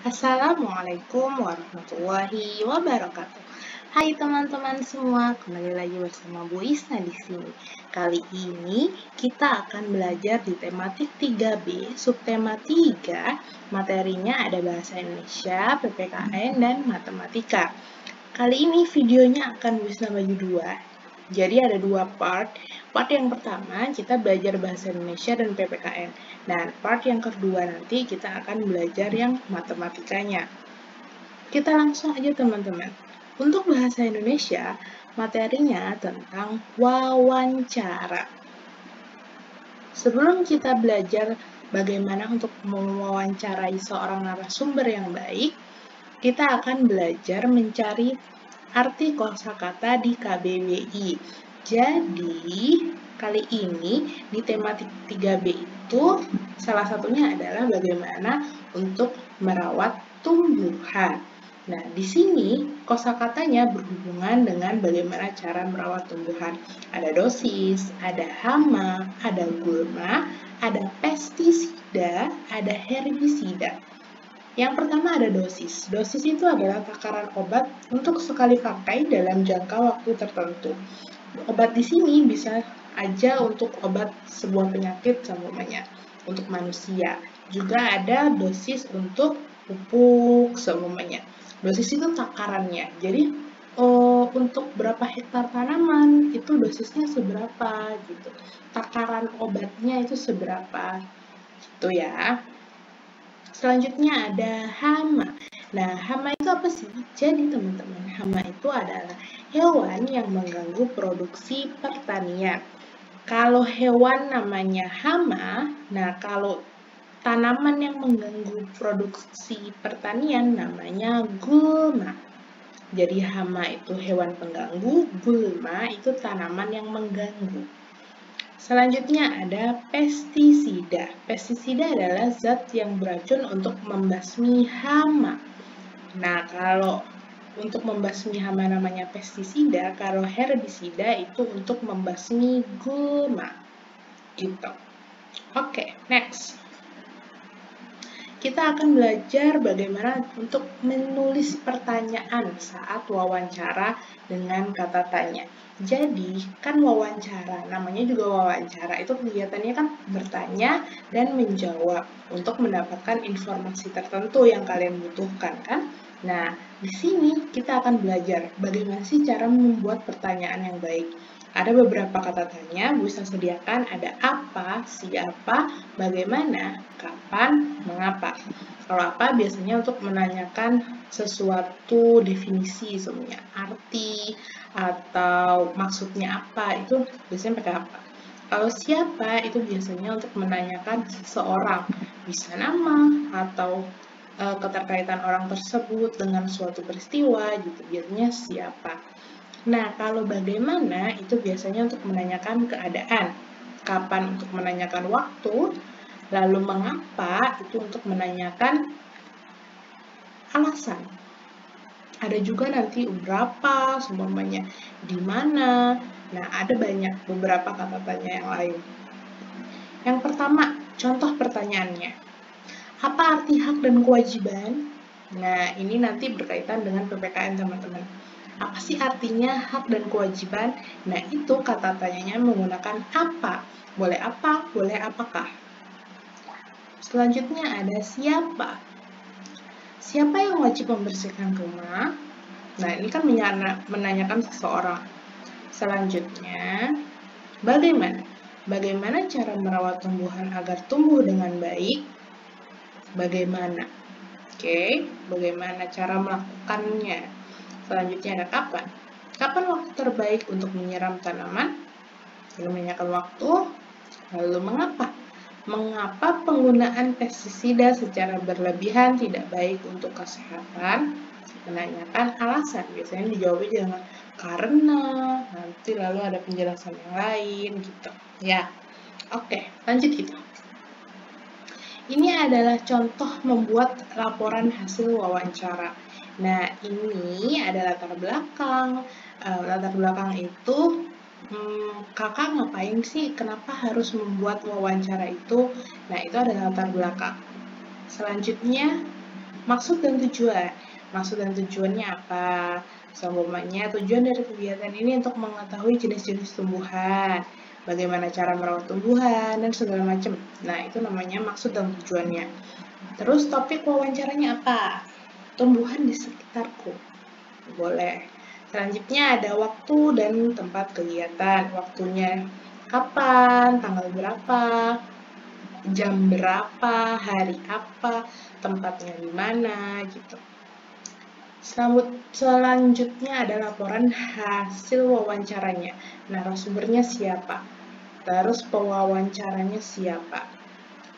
Assalamualaikum warahmatullahi wabarakatuh. Hai teman-teman semua, kembali lagi bersama Bu Isna di sini. Kali ini kita akan belajar di tematik 3B, subtema 3, materinya ada bahasa Indonesia, PPKN, dan matematika. Kali ini videonya akan Bu Isna bagi dua. Jadi ada dua part. Part yang pertama kita belajar bahasa Indonesia dan PPKN. Dan part yang kedua nanti kita akan belajar yang matematikanya. Kita langsung aja teman-teman. Untuk bahasa Indonesia, materinya tentang wawancara. Sebelum kita belajar bagaimana untuk mewawancarai seorang narasumber yang baik, kita akan belajar mencari arti kosakata di KBBI. Jadi, kali ini di tematik 3B itu salah satunya adalah bagaimana untuk merawat tumbuhan. Nah, di sini kosakatanya berhubungan dengan bagaimana cara merawat tumbuhan. Ada dosis, ada hama, ada gulma, ada pestisida, ada herbisida. Yang pertama ada dosis. Dosis itu adalah takaran obat untuk sekali pakai dalam jangka waktu tertentu. Obat di sini bisa aja untuk obat sebuah penyakit semuanya untuk manusia. Juga ada dosis untuk pupuk semuanya. Dosis itu takarannya. Jadi untuk berapa hektar tanaman itu dosisnya seberapa gitu. Takaran obatnya itu seberapa gitu ya. Selanjutnya ada hama. Nah, hama itu apa sih? Jadi teman-teman, hama itu adalah hewan yang mengganggu produksi pertanian. Kalau hewan namanya hama, nah kalau tanaman yang mengganggu produksi pertanian namanya gulma. Jadi hama itu hewan pengganggu, gulma itu tanaman yang mengganggu. Selanjutnya ada pestisida. Pestisida adalah zat yang beracun untuk membasmi hama. Nah, kalau untuk membasmi hama namanya pestisida, kalau herbisida itu untuk membasmi gulma. Gitu. Oke, next. Kita akan belajar bagaimana untuk menulis pertanyaan saat wawancara dengan kata tanya. Jadi, kan wawancara, namanya juga wawancara, itu kegiatannya kan bertanya dan menjawab untuk mendapatkan informasi tertentu yang kalian butuhkan, kan? Nah, di sini kita akan belajar bagaimana sih cara membuat pertanyaan yang baik. Ada beberapa kata tanya, bisa sediakan ada apa, siapa, bagaimana, kapan, mengapa. Kalau apa biasanya untuk menanyakan sesuatu definisi semuanya, arti atau maksudnya apa, itu biasanya pakai apa. Kalau siapa itu biasanya untuk menanyakan seseorang, bisa nama atau keterkaitan orang tersebut dengan suatu peristiwa gitu, biasanya siapa. Nah, kalau bagaimana itu biasanya untuk menanyakan keadaan, kapan untuk menanyakan waktu, lalu mengapa itu untuk menanyakan alasan. Ada juga nanti berapa, semuanya di mana. Nah, ada banyak beberapa kata tanya yang lain. Yang pertama, contoh pertanyaannya. Apa arti hak dan kewajiban? Nah, ini nanti berkaitan dengan PPKN teman-teman. Apa sih artinya hak dan kewajiban? Nah, itu kata tanyanya menggunakan apa. Boleh apa, boleh apakah. Selanjutnya ada siapa. Siapa yang wajib membersihkan rumah? Nah, ini kan menanyakan seseorang. Selanjutnya, bagaimana? Bagaimana cara merawat tumbuhan agar tumbuh dengan baik? Bagaimana? Oke, bagaimana cara melakukannya? Selanjutnya ada kapan. Kapan waktu terbaik untuk menyiram tanaman? Ini menanyakan waktu. Lalu mengapa? Mengapa penggunaan pestisida secara berlebihan tidak baik untuk kesehatan? Menanyakan alasan. Biasanya dijawabnya dengan karena, nanti lalu ada penjelasan yang lain gitu. Ya. Oke, lanjut kita. Ini adalah contoh membuat laporan hasil wawancara. Nah, ini ada latar belakang. Latar belakang itu, kakak ngapain sih? Kenapa harus membuat wawancara itu? Nah, itu ada latar belakang. Selanjutnya, Maksud dan tujuan. Maksud dan tujuannya apa? Seumpamanya tujuan dari kegiatan ini untuk mengetahui jenis-jenis tumbuhan, bagaimana cara merawat tumbuhan, dan segala macam. Nah, itu namanya maksud dan tujuannya. Terus topik wawancaranya apa? Tumbuhan di sekitarku. Boleh. Selanjutnya ada waktu dan tempat kegiatan. Waktunya kapan, tanggal berapa, jam berapa, hari apa, tempatnya di mana, gitu. Selanjutnya ada laporan hasil wawancaranya. Narasumbernya siapa? Terus pewawancaranya siapa?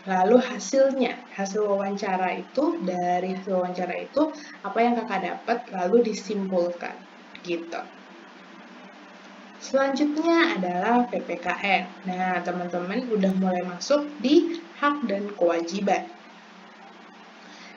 Lalu hasilnya, hasil wawancara itu, dari hasil wawancara itu, apa yang kakak dapat, lalu disimpulkan, gitu. Selanjutnya adalah PPKN. Nah, teman-teman udah mulai masuk di hak dan kewajiban.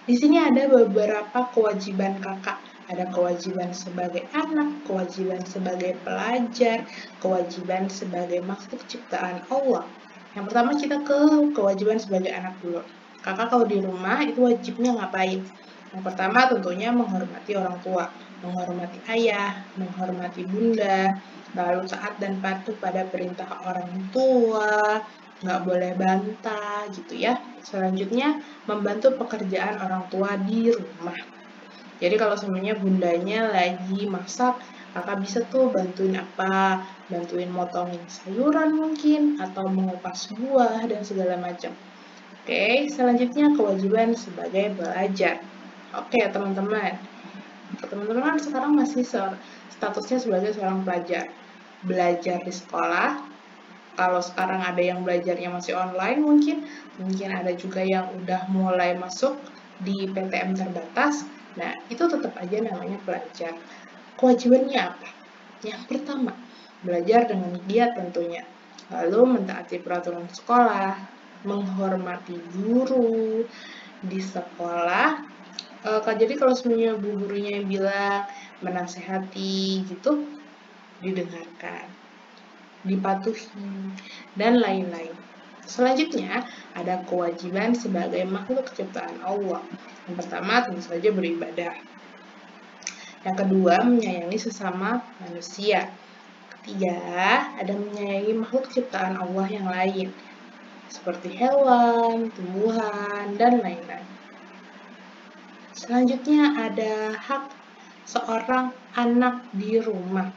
Di sini ada beberapa kewajiban kakak. Ada kewajiban sebagai anak, kewajiban sebagai pelajar, kewajiban sebagai makhluk ciptaan Allah. Yang pertama kita ke kewajiban sebagai anak dulu. Kakak kalau di rumah itu wajibnya ngapain? Yang pertama tentunya menghormati orang tua, menghormati ayah, menghormati bunda, lalu taat dan patuh pada perintah orang tua, nggak boleh bantah gitu ya. Selanjutnya membantu pekerjaan orang tua di rumah. Jadi kalau semuanya bundanya lagi masak, kakak bisa tuh bantuin apa? Bantuin motongin sayuran mungkin, atau mengupas buah dan segala macam. Oke, selanjutnya kewajiban sebagai belajar. Oke, teman-teman. Teman-teman kan sekarang masih statusnya sebagai seorang pelajar. Belajar di sekolah. Kalau sekarang ada yang belajarnya masih online mungkin ada juga yang udah mulai masuk di PTM terbatas. Nah, itu tetap aja namanya pelajar. Kewajibannya apa? Yang pertama, belajar dengan giat tentunya. Lalu mentaati peraturan sekolah, menghormati guru di sekolah. Jadi kalau semuanya bu gurunya yang bilang menasehati gitu, didengarkan, dipatuhi, dan lain-lain. Selanjutnya, ada kewajiban sebagai makhluk ciptaan Allah. Yang pertama, tentu saja beribadah. Yang kedua, menyayangi sesama manusia. Ketiga, ada menyayangi makhluk ciptaan Allah yang lain, seperti hewan, tumbuhan, dan lain-lain. Selanjutnya, ada hak seorang anak di rumah.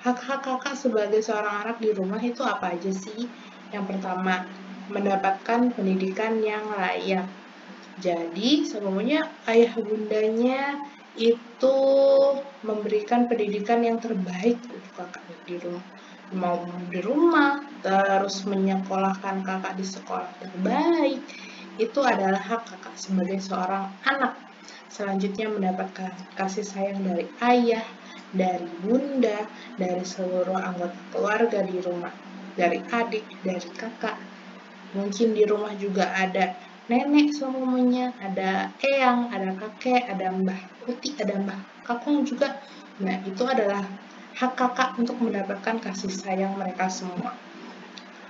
Hak-hak kakak sebagai seorang anak di rumah itu apa aja sih? Yang pertama, mendapatkan pendidikan yang layak. Jadi, semuanya ayah bundanya itu memberikan pendidikan yang terbaik untuk kakak di rumah. Mau di rumah, terus menyekolahkan kakak di sekolah terbaik, itu adalah hak kakak sebagai seorang anak. Selanjutnya mendapatkan kasih sayang dari ayah, dari bunda, dari seluruh anggota keluarga di rumah, dari adik, dari kakak. Mungkin di rumah juga ada nenek semuanya, ada eyang, ada kakek, ada mbah Uti, ada mbah kakung juga. Nah, itu adalah hak kakak untuk mendapatkan kasih sayang mereka semua.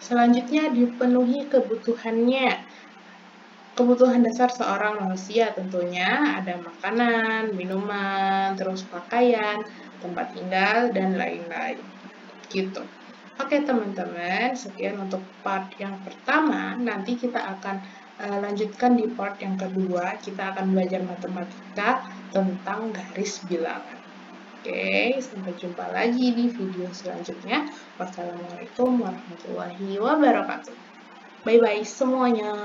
Selanjutnya dipenuhi kebutuhannya. Kebutuhan dasar seorang manusia tentunya ada makanan, minuman, terus pakaian, tempat tinggal, dan lain-lain. Gitu. Oke teman-teman, sekian untuk part yang pertama. Nanti kita akan lanjutkan di part yang kedua. Kita akan belajar matematika tentang garis bilangan. Oke, sampai jumpa lagi di video selanjutnya. Wassalamualaikum warahmatullahi wabarakatuh. Bye-bye semuanya.